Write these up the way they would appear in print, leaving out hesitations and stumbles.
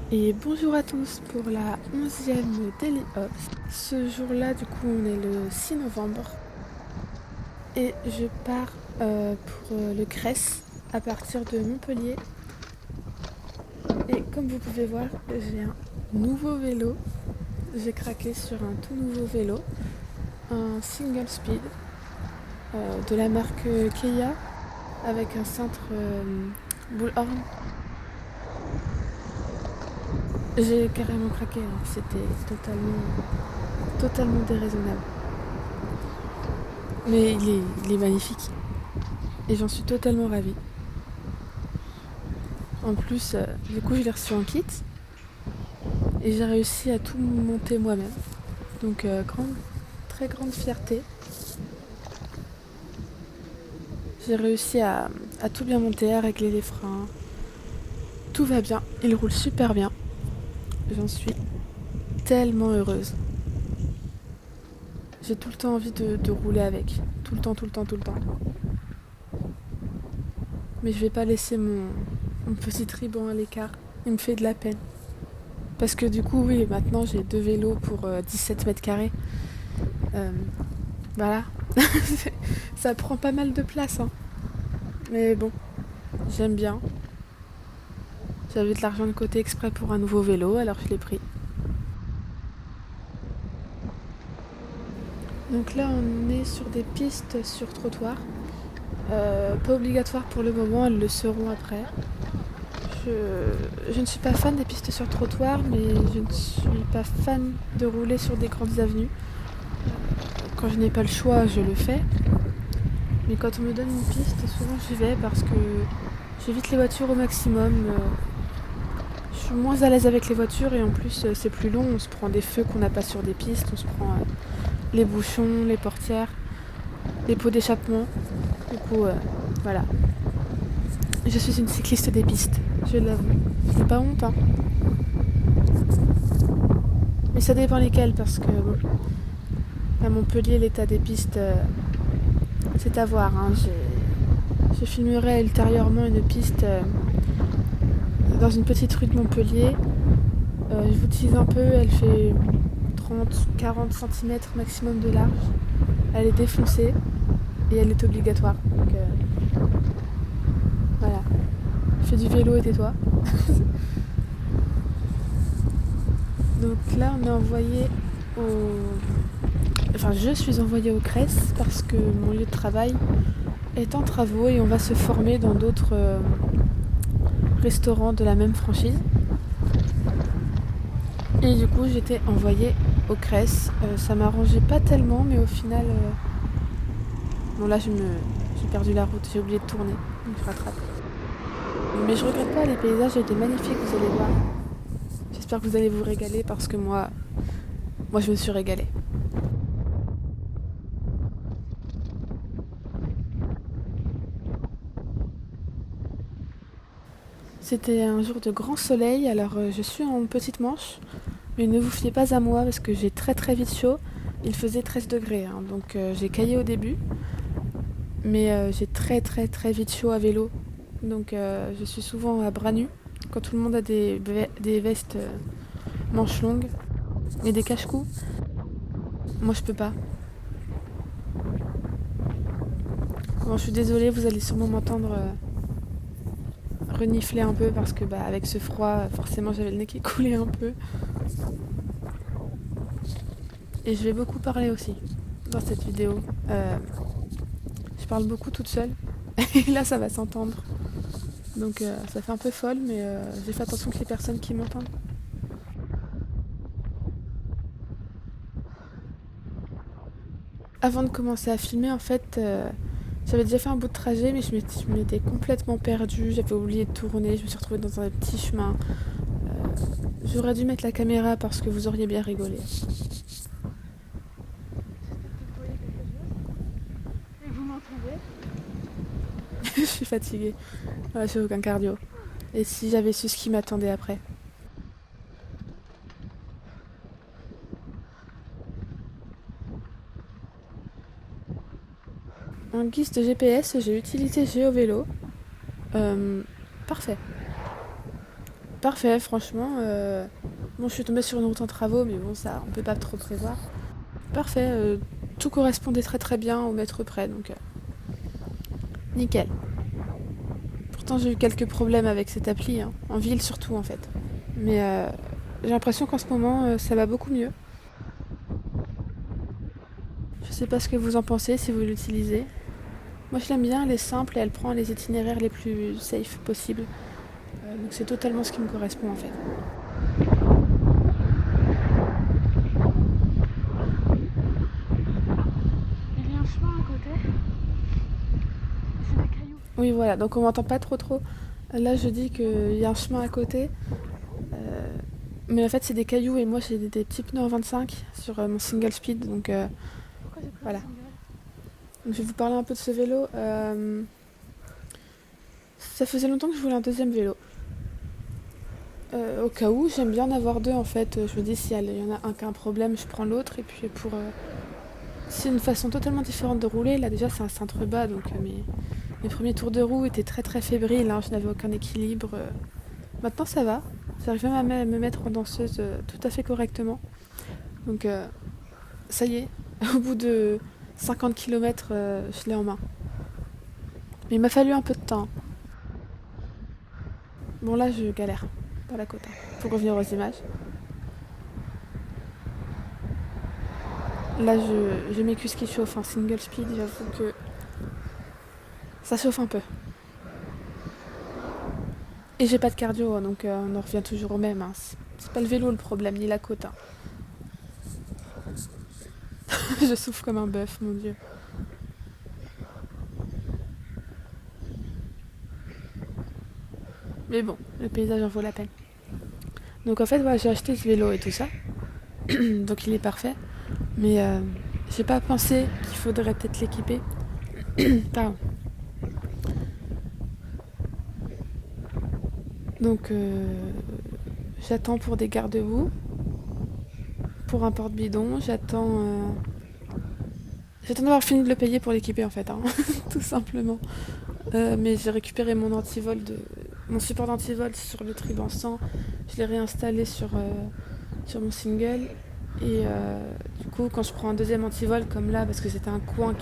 Et bonjour à tous pour la 11e Daily Ops. Ce jour-là, du coup, on est le 6 novembre et je pars pour le CRES à partir de Montpellier. Et comme vous pouvez voir, j'ai un nouveau vélo. J'ai craqué sur un tout nouveau vélo, un single speed de la marque Keia avec un cintre Bullhorn. J'ai carrément craqué, hein. C'était totalement déraisonnable. Mais il est magnifique. Et j'en suis totalement ravie. En plus, du coup, je l'ai reçu en kit. Et j'ai réussi à tout monter moi-même. Donc, très grande fierté. J'ai réussi à tout bien monter, à régler les freins. Tout va bien. Il roule super bien. J'en suis tellement heureuse. J'ai tout le temps envie de rouler avec. Tout le temps, tout le temps, tout le temps. Mais je vais pas laisser mon petit triban à l'écart. Il me fait de la peine. Parce que du coup, oui, maintenant j'ai 2 vélos pour 17 mètres carrés. Euh, voilà. Ça prend pas mal de place, hein. Mais bon, j'aime bien. J'avais de l'argent de côté exprès pour un nouveau vélo, alors je l'ai pris. Donc là, on est sur des pistes sur trottoir. Pas obligatoire pour le moment, elles le seront après. Je ne suis pas fan des pistes sur trottoir, mais je ne suis pas fan de rouler sur des grandes avenues. Quand je n'ai pas le choix, je le fais. Mais quand on me donne une piste, souvent j'y vais parce que j'évite les voitures au maximum. Je suis moins à l'aise avec les voitures et en plus c'est plus long. On se prend des feux qu'on n'a pas sur des pistes. On se prend les bouchons, les portières, les pots d'échappement. Du coup, voilà. Je suis une cycliste des pistes, je l'avoue. Je n'ai pas honte, hein. Mais ça dépend lesquelles parce que bon, à Montpellier, l'état des pistes, c'est à voir, hein. Je filmerai ultérieurement une piste dans une petite rue de Montpellier. Je vous tease un peu, elle fait 30-40 cm maximum de large. Elle est défoncée et elle est obligatoire. Donc voilà. Fais du vélo et tais-toi. Donc là, on est envoyé au. Enfin, je suis envoyée au CRES parce que mon lieu de travail est en travaux et on va se former dans d'autres restaurants de la même franchise. Et du coup, j'étais envoyée au CRES. Ça m'arrangeait pas tellement, mais au final. Bon, là, j'ai perdu la route, j'ai oublié de tourner. Donc je rattrape. Mais je regrette pas, les paysages étaient magnifiques, vous allez voir. J'espère que vous allez vous régaler parce que moi je me suis régalée. C'était un jour de grand soleil, alors je suis en petite manche, mais ne vous fiez pas à moi parce que j'ai très très vite chaud. Il faisait 13 degrés, hein, donc j'ai caillé au début, mais j'ai très très très vite chaud à vélo. Donc je suis souvent à bras nus quand tout le monde a des vestes manches longues et des cache-cou. Moi je peux pas. Bon, je suis désolée, vous allez sûrement m'entendre renifler un peu parce que avec ce froid, forcément j'avais le nez qui coulait un peu. Et je vais beaucoup parler aussi dans cette vidéo. Je parle beaucoup toute seule. Et là ça va s'entendre. Donc ça fait un peu folle, mais j'ai fait attention que les personnes qui m'entendent. Avant de commencer à filmer, en fait, j'avais déjà fait un bout de trajet, mais je m'étais complètement perdue. J'avais oublié de tourner. Je me suis retrouvée dans un petit chemin. J'aurais dû mettre la caméra parce que vous auriez bien rigolé. Et vous m'entendez? Je suis fatiguée. Voilà, j'ai aucun cardio. Et si j'avais su ce qui m'attendait après. En guise de GPS, j'ai utilisé GeoVélo. Euh, Parfait. Parfait, franchement. Bon, je suis tombée sur une route en travaux, mais bon, ça, on peut pas trop prévoir. Parfait, tout correspondait très très bien au mètre près, donc nickel. Pourtant, j'ai eu quelques problèmes avec cette appli, hein, en ville surtout en fait. Mais j'ai l'impression qu'en ce moment, ça va beaucoup mieux. Je sais pas ce que vous en pensez si vous l'utilisez. Moi, je l'aime bien, elle est simple et elle prend les itinéraires les plus safe possibles. Donc c'est totalement ce qui me correspond en fait. Il y a un chemin à côté. C'est des cailloux. Oui, voilà, donc on m'entend pas trop trop. Là, je dis qu'il y a un chemin à côté. Mais en fait, c'est des cailloux et moi, j'ai des petits pneus en 25 sur mon single speed. Donc voilà. Donc, je vais vous parler un peu de ce vélo. Ça faisait longtemps que je voulais un deuxième vélo. Au cas où, j'aime bien en avoir deux en fait. Je me dis, s'il y en a un qui a un problème, je prends l'autre. Et puis pour. C'est une façon totalement différente de rouler. Là, déjà, c'est un cintre bas. Donc mes premiers tours de roue étaient très très fébriles. Hein, je n'avais aucun équilibre. Maintenant, ça va. J'arrive même à me mettre en danseuse tout à fait correctement. Donc, ça y est, au bout de 50 km, je l'ai en main. Mais il m'a fallu un peu de temps. Bon, là, je galère dans la côte. Hein. Pour revenir aux images. Là, j'ai mes cuisses qui chauffent en single speed. J'avoue que ça chauffe un peu. Et j'ai pas de cardio, hein, donc on en revient toujours au même. Hein. C'est pas le vélo le problème, ni la côte. Hein. Je souffre comme un bœuf, mon dieu. Mais bon, le paysage en vaut la peine. Donc en fait, voilà, j'ai acheté ce vélo et tout ça. Donc il est parfait. Mais j'ai pas pensé qu'il faudrait peut-être l'équiper. Pardon. Donc j'attends pour des garde-boue. Pour un porte-bidon. J'attends d'avoir fini de le payer pour l'équiper en fait. Hein. Tout simplement. Mais j'ai récupéré mon support d'antivol sur le Tribansan. Je l'ai réinstallé sur mon single. Et du coup, quand je prends un deuxième antivol comme là, parce que c'était un coin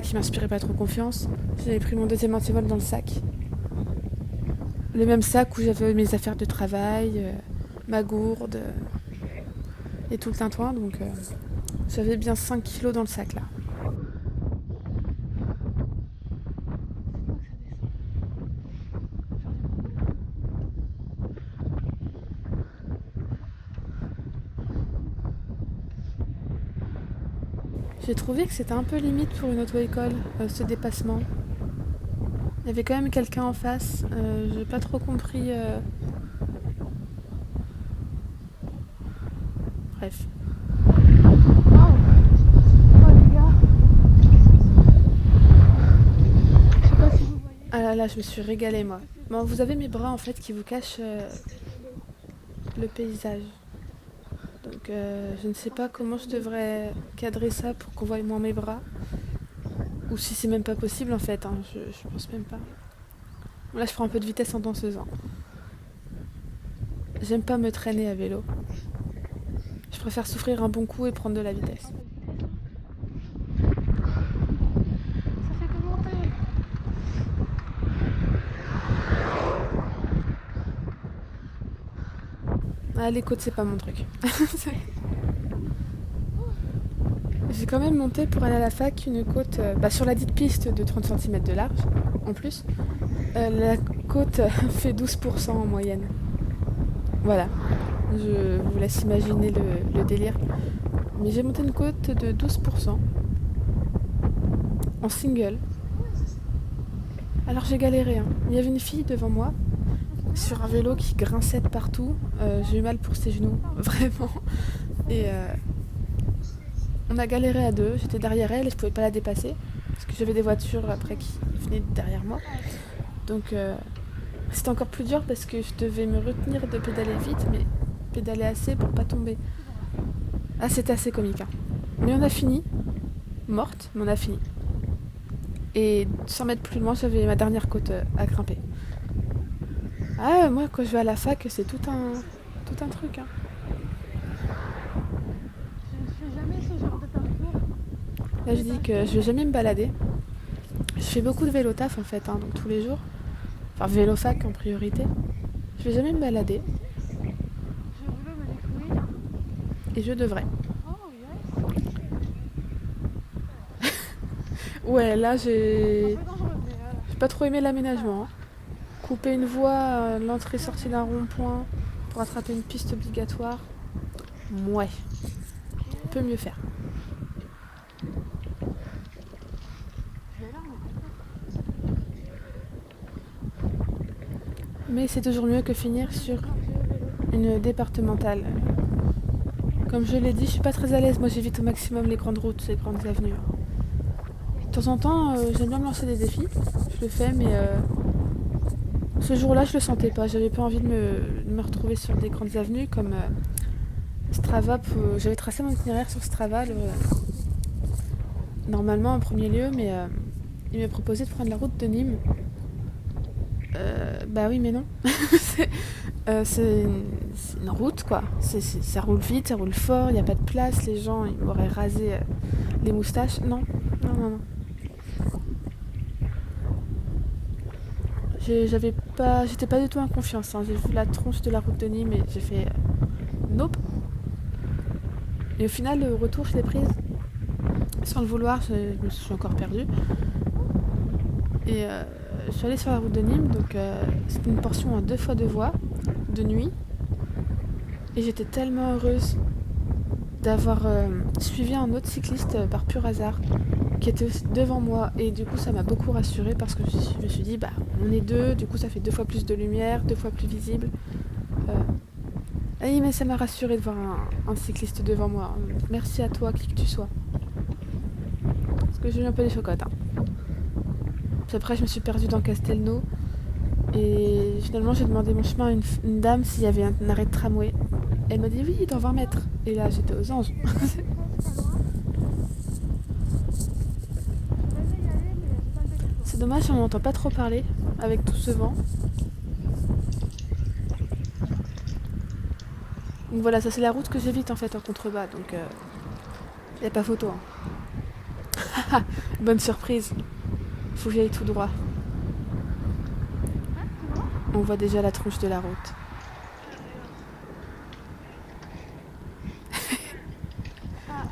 qui m'inspirait pas trop confiance, j'avais pris mon deuxième antivol dans le sac. Le même sac où j'avais mes affaires de travail, ma gourde et tout le tintouin. Donc j'avais bien 5 kilos dans le sac là. J'ai trouvé que c'était un peu limite pour une auto-école, ce dépassement. Il y avait quand même quelqu'un en face, j'ai pas trop compris. Bref. Ah là là, je me suis régalée moi. Bon, vous avez mes bras en fait qui vous cachent le paysage. Donc je ne sais pas comment je devrais cadrer ça pour qu'on voie moins mes bras. Ou si c'est même pas possible en fait, hein, je pense même pas. Bon, là je prends un peu de vitesse en danseuse. Hein. J'aime pas me traîner à vélo. Je préfère souffrir un bon coup et prendre de la vitesse. Ça fait que monter. Ah, les côtes, c'est pas mon truc. J'ai quand même monté pour aller à la fac une côte sur la dite piste de 30 cm de large, en plus. La côte fait 12% en moyenne. Voilà, je vous laisse imaginer le délire. Mais j'ai monté une côte de 12% en single. Alors j'ai galéré. Hein. Il y avait une fille devant moi sur un vélo qui grinçait de partout. J'ai eu mal pour ses genoux, vraiment. Et on a galéré à deux. J'étais derrière elle et je pouvais pas la dépasser parce que j'avais des voitures après qui venaient derrière moi. Donc c'était encore plus dur parce que je devais me retenir de pédaler vite, mais pédaler assez pour pas tomber. Ah, c'était assez comique. Hein. Mais on a fini. Morte, mais on a fini. Et 100 mètres plus loin, j'avais ma dernière côte à grimper. Ah, moi, quand je vais à la fac, c'est tout un truc. Hein. Je ne fais jamais ce genre de parcours. Là, je dis que je vais jamais me balader. Je fais beaucoup de vélo taf en fait, hein, donc tous les jours. Enfin, vélo fac en priorité. Je vais jamais me balader Je veux me découvrir. et je devrais. Oh yes. Ouais, là, Un j'ai peu dangereux, mais j'ai pas trop aimé l'aménagement. Hein. Couper une voie à l'entrée-sortie d'un rond-point pour attraper une piste obligatoire. Ouais, on peut mieux faire. je vais là, Mais c'est toujours mieux que finir sur une départementale. Comme je l'ai dit, je suis pas très à l'aise. Moi, j'évite au maximum les grandes routes, les grandes avenues. De temps en temps, j'aime bien me lancer des défis. Je le fais, mais ce jour-là, je le sentais pas. J'avais pas envie de me retrouver sur des grandes avenues comme Strava. J'avais tracé mon itinéraire sur Strava, normalement en premier lieu, mais il m'a proposé de prendre la route de Nîmes. Bah oui, mais non. c'est c'est une route, quoi. Ça roule vite, ça roule fort, il n'y a pas de place. Les gens, ils m'auraient rasé les moustaches. Non, non, non, non. J'étais pas du tout en confiance. Hein. J'ai vu la tronche de la route de Nîmes et j'ai fait nope. Et au final, le retour, je l'ai prise. Sans le vouloir, je me suis encore perdue. Et je suis allée sur la route de Nîmes, donc c'était une portion en 2 fois 2 voies, de nuit. Et j'étais tellement heureuse d'avoir suivi un autre cycliste par pur hasard, qui était devant moi. Et du coup, ça m'a beaucoup rassurée parce que je me suis dit, bah, on est deux, du coup, ça fait 2 fois plus de lumière, 2 fois plus visible. Mais ça m'a rassurée de voir un cycliste devant moi. Merci à toi, qui que tu sois. Parce que j'ai eu un peu des chocottes. Hein. Puis après, je me suis perdue dans Castelnau. Et finalement, j'ai demandé mon chemin à une dame s'il y avait un arrêt de tramway. Elle m'a dit oui, dans 20 mètres. Et là, j'étais aux anges. C'est dommage, on n'entend pas trop parler avec tout ce vent. Donc voilà, ça c'est la route que j'évite en fait en contrebas. Donc y a pas photo. Hein. Bonne surprise. Faut que j'aille tout droit. On voit déjà la tronche de la route.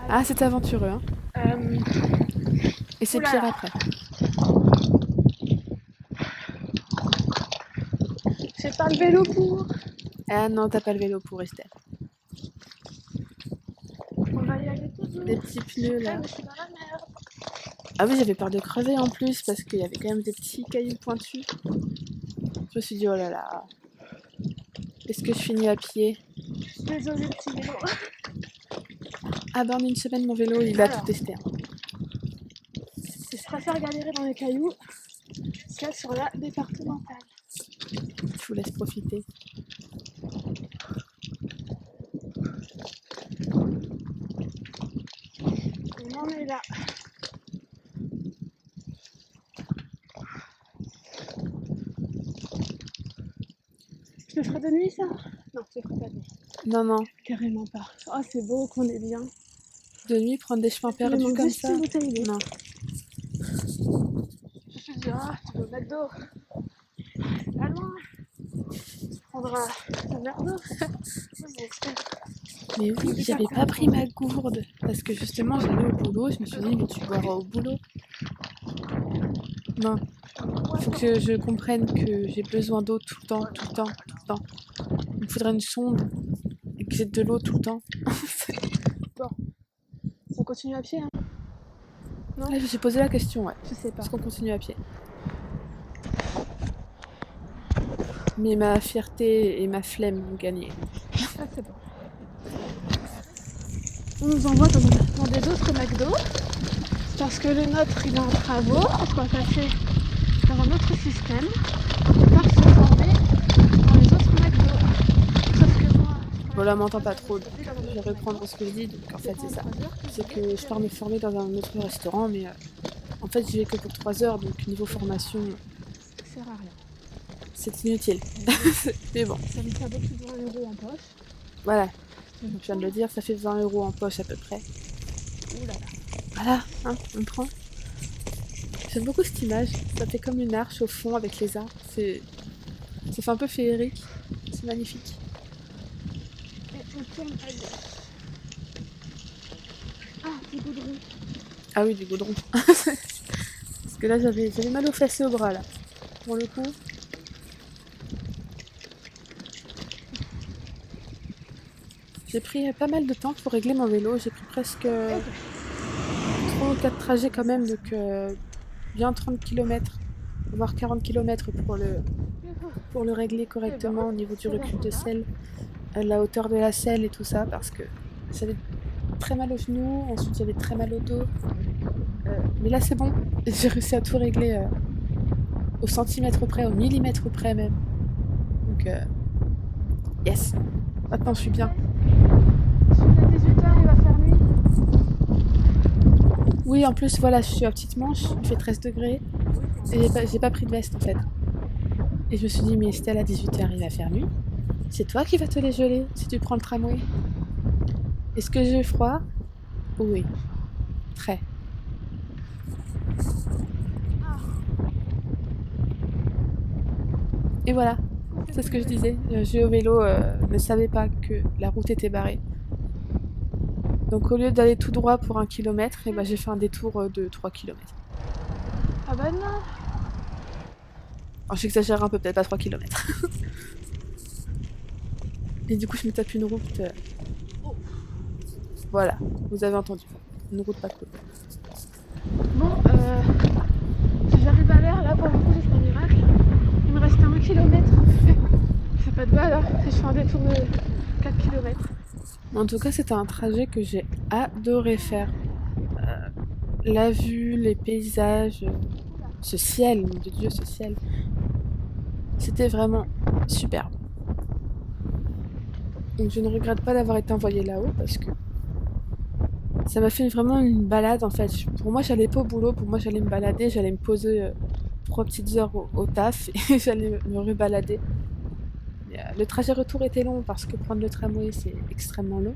Ah, c'est aventureux. Hein. Et c'est pire après. J'ai pas le vélo pour. Ah non, t'as pas le vélo pour Esther. On va y aller tout douce. Des petits pneus là. Je suis dans la merde. Ah oui, j'avais peur de crever en plus parce qu'il y avait quand même des petits cailloux pointus. Je me suis dit, oh là là, est-ce que je finis à pied? Désolée, petit vélo. Ah bah en une semaine, mon vélo, il a tout testé. Hein. Je préfère galérer dans les cailloux que sur la départementale. Je vous laisse profiter. On en est là. Je le ferai de nuit, ça? Non, je le ferai pas de nuit. Non, non. Carrément pas. Oh, c'est beau qu'on est bien. De nuit, prendre des chemins perdus comme ça. Non. Non. Je te dis, ah, tu vas au McDo. Pas loin. Tu prendras un verre d'eau. Mais oui, j'avais pas pris ma gourde. Parce que justement, j'allais au boulot. Je me suis dit, mais tu boiras au boulot. Non. Il faut que je comprenne que j'ai besoin d'eau tout le temps, tout le temps, tout le temps. Il me faudrait une sonde et que j'ai de l'eau tout le temps. Bon. On continue à pied, hein? Non, là, je me suis posé la question, ouais. Je sais pas. Est-ce qu'on continue à pied? Mais ma fierté et ma flemme ont gagné. Ah, c'est bon. On nous envoie dans des autres McDo parce que le nôtre il est en travaux. On va passer par un autre système pour pouvoir se former dans les autres McDo. Sauf que moi. Voilà, m'entends pas trop, donc je vais reprendre ce que je dis. Donc en fait, c'est ça. C'est que je pars me former dans un autre restaurant, mais en fait, j'y vais que pour 3 heures, donc niveau formation, Ça sert à rien. c'est inutile. Mais bon, Ça me fait un peu plus de 20 € en poche. voilà. Je viens de le dire, ça fait 20 € en poche à peu près. Ouh là là. Voilà, hein, on prend. J'aime beaucoup cette image. Ça fait comme une arche au fond avec les arbres. Ça fait un peu féerique. C'est magnifique. Et on tourne à gauche. Ah, du goudron. Ah oui, du goudron. Parce que là, j'avais mal aux fesses et aux bras, là. Pour le coup. J'ai pris pas mal de temps pour régler mon vélo. J'ai pris presque 3 ou 4 trajets quand même. Donc, bien 30 km, voire 40 km pour le régler correctement au niveau du recul de selle, la hauteur de la selle et tout ça. Parce que j'avais très mal aux genoux. Ensuite, j'avais très mal au dos. Mais là, c'est bon. J'ai réussi à tout régler au centimètre près, au millimètre près même. Donc, yes. Maintenant, je suis bien. À 18h, il va faire nuit. Oui, en plus, voilà, je suis à Petite Manche, il fait 13 degrés. Et j'ai pas pris de veste, en fait. Et je me suis dit, mais Estelle, à 18h, il va faire nuit. C'est toi qui vas te les geler si tu prends le tramway. Est-ce que j'ai froid? Oui. Très. Et voilà, c'est ce que je disais. J'ai au vélo ne savais pas que la route était barrée. Donc au lieu d'aller tout droit pour 1 kilomètre, eh ben, j'ai fait un détour de 3 kilomètres. Ah bah non. Alors j'exagère un peu, peut-être pas 3 kilomètres. Et du coup je me tape une route... Voilà, vous avez entendu. Une route pas cool. Bon, si j'arrive à l'air, là, pour le coup, c'est un miracle. Il me reste 1 kilomètre. C'est pas de bol, hein, si je fais un détour de 4 kilomètres. En tout cas, c'était un trajet que j'ai adoré faire. La vue, les paysages, ce ciel, mon Dieu, ce ciel. C'était vraiment superbe. Donc je ne regrette pas d'avoir été envoyée là-haut parce que ça m'a fait vraiment une balade en fait. Pour moi, j'allais pas au boulot, pour moi, j'allais me balader, j'allais me poser 3 petites heures au taf et j'allais me rebalader. Le trajet retour était long parce que prendre le tramway, c'est extrêmement long.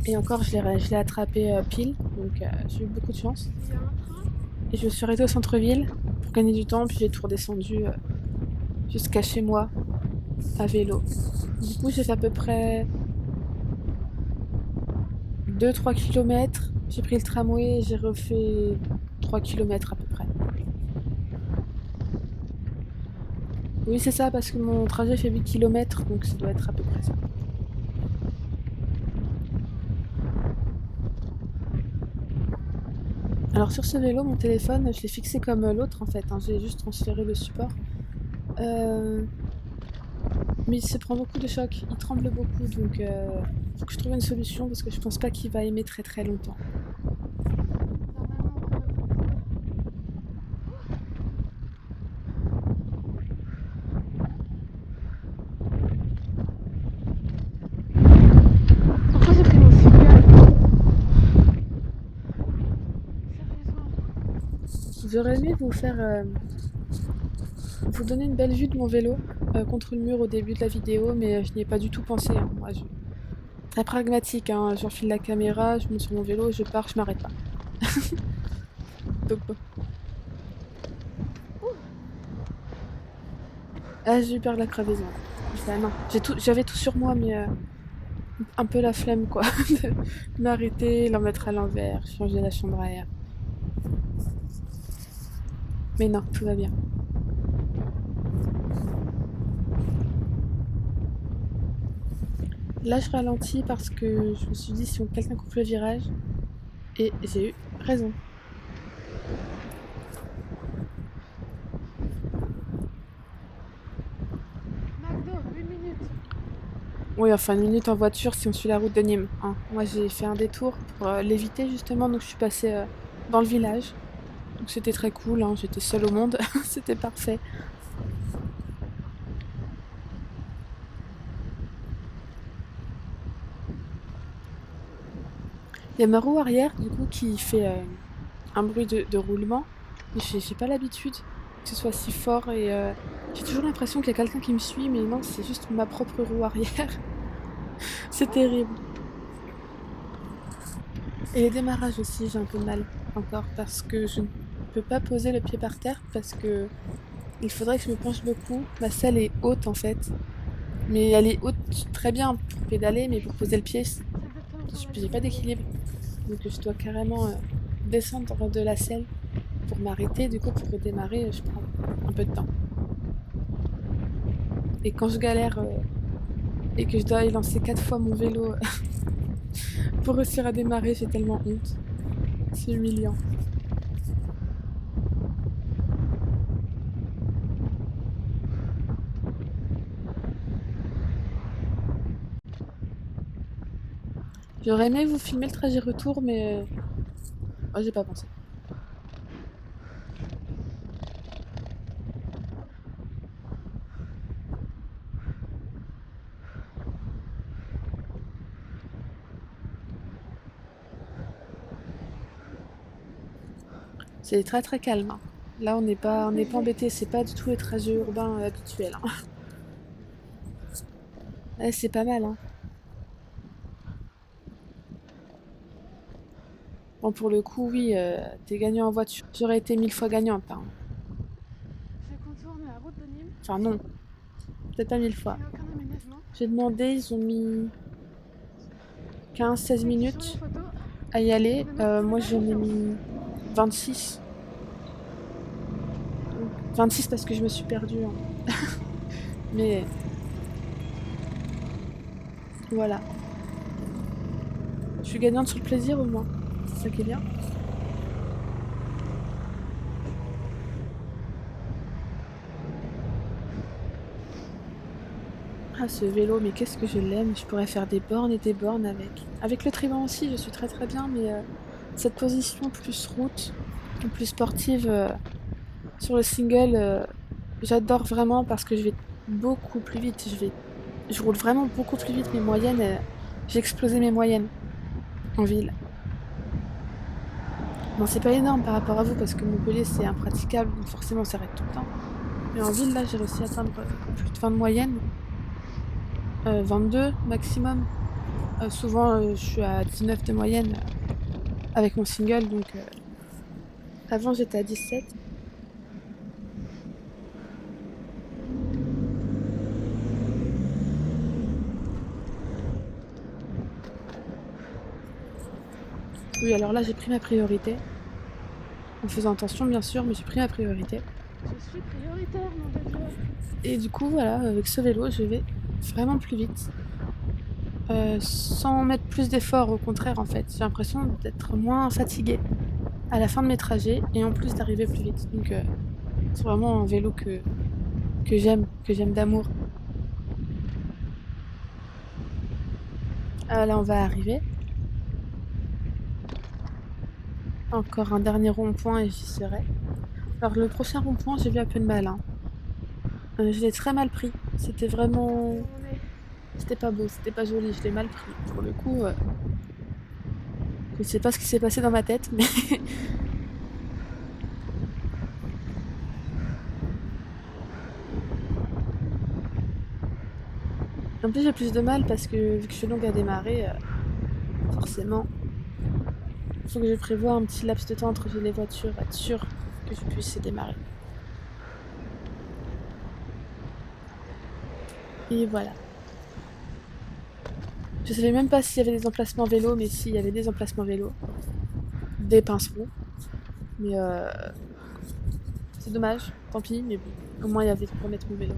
Et encore, je l'ai attrapé pile, donc j'ai eu beaucoup de chance. Et je me suis arrêtée au centre-ville pour gagner du temps, puis j'ai tout redescendu jusqu'à chez moi à vélo. Du coup, j'ai fait à peu près 2-3 km. J'ai pris le tramway et j'ai refait 3 km à peu près. Oui, c'est ça, parce que mon trajet fait 8 km, donc ça doit être à peu près ça. Alors sur ce vélo, mon téléphone, je l'ai fixé comme l'autre en fait, hein. J'ai juste transféré le support. Mais il se prend beaucoup de chocs, il tremble beaucoup, donc faut que je trouve une solution parce que je pense pas qu'il va aimer très très longtemps. Pourquoi j'ai pris mon cigare? Sérieusement. J'aurais aimé vous donner une belle vue de mon vélo contre le mur au début de la vidéo, mais je n'y ai pas du tout pensé, hein. Moi, très pragmatique, hein. J'enfile la caméra, je monte sur mon vélo, je pars, je m'arrête pas. Donc bon. Ah, j'ai eu peur de la crevaison. Ah, non, j'avais tout sur moi, mais un peu la flemme quoi. De m'arrêter, l'en mettre à l'envers, changer la chambre à air. Mais non, tout va bien. Là, je ralentis parce que je me suis dit si quelqu'un coupe le virage, et j'ai eu raison. McDo, 8 minutes. Oui, enfin 1 minute en voiture si on suit la route de Nîmes, hein. Moi, j'ai fait un détour pour l'éviter justement, donc je suis passée dans le village. Donc c'était très cool, hein. J'étais seule au monde, c'était parfait. Il y a ma roue arrière du coup qui fait un bruit de roulement, mais j'ai pas l'habitude. que ce soit si fort et j'ai toujours l'impression qu'il y a quelqu'un qui me suit, mais non, c'est juste ma propre roue arrière. C'est terrible. Et les démarrages aussi, j'ai un peu de mal encore parce que je ne peux pas poser le pied par terre parce que il faudrait que je me penche beaucoup. Ma selle est haute en fait, mais elle est haute très bien pour pédaler, mais pour poser le pied, j'ai pas d'équilibre. Donc je dois carrément descendre de la selle pour m'arrêter. Du coup, pour redémarrer, je prends un peu de temps. Et quand je galère et que je dois lancer 4 fois mon vélo pour réussir à démarrer, j'ai tellement honte. C'est humiliant. J'aurais aimé vous filmer le trajet retour, mais oh, j'ai pas pensé. C'est très très calme, hein. Là, on n'est pas embêté. C'est pas du tout les trajets urbains habituels, hein. Ouais, c'est pas mal, hein. Bon, pour le coup, oui, t'es gagnant en voiture. J'aurais été 1000 fois gagnante, hein. Je contourne la route de Nîmes. Enfin, non, peut-être pas 1000 fois. Il n'y a aucun aménagement. J'ai demandé, ils ont mis 15-16 minutes à y aller. Moi, j'en ai mis 26. 26 parce que je me suis perdue, hein. Mais voilà. Je suis gagnante sur le plaisir au moins. C'est ça qui est bien. Ah, ce vélo, mais qu'est-ce que je l'aime. Je pourrais faire des bornes et des bornes avec. Avec le Triban aussi, je suis très très bien, mais cette position plus route, plus sportive sur le single, j'adore vraiment parce que je vais beaucoup plus vite. Je roule vraiment beaucoup plus vite. Mes moyennes, j'ai explosé mes moyennes en ville. Bon, c'est pas énorme par rapport à vous parce que Montpellier c'est impraticable, donc forcément on s'arrête tout le temps. Mais en ville, là, j'ai réussi à atteindre plus de 20 de moyenne. 22 maximum. Souvent, je suis à 19 de moyenne avec mon single, donc avant j'étais à 17. Oui, alors là, j'ai pris ma priorité. En faisant attention, bien sûr, mais j'ai pris ma priorité. Je suis prioritaire, mon Dieu. Et du coup, voilà, avec ce vélo, je vais vraiment plus vite. Sans mettre plus d'efforts, au contraire, en fait. J'ai l'impression d'être moins fatiguée à la fin de mes trajets et en plus d'arriver plus vite. Donc, c'est vraiment un vélo que j'aime d'amour. Là, on va arriver. Encore un dernier rond-point et j'y serai. Alors, le prochain rond-point, j'ai eu un peu de mal, hein. Je l'ai très mal pris. C'était vraiment... C'était pas beau, c'était pas joli, je l'ai mal pris. Pour le coup, je sais pas ce qui s'est passé dans ma tête, mais... En plus, j'ai plus de mal parce que vu que je suis longue à démarrer, forcément, il faut que je prévoie un petit laps de temps entre les voitures, être sûr que je puisse démarrer. Et voilà. Je savais même pas s'il y avait des emplacements vélo, mais s'il y avait des emplacements vélo. Des pincerons. Mais c'est dommage, tant pis, mais bon, au moins il y avait pour mettre mon vélo.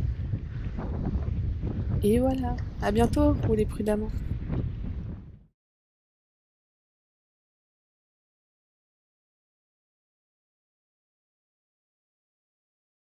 Et voilà. À bientôt, roulez prudemment.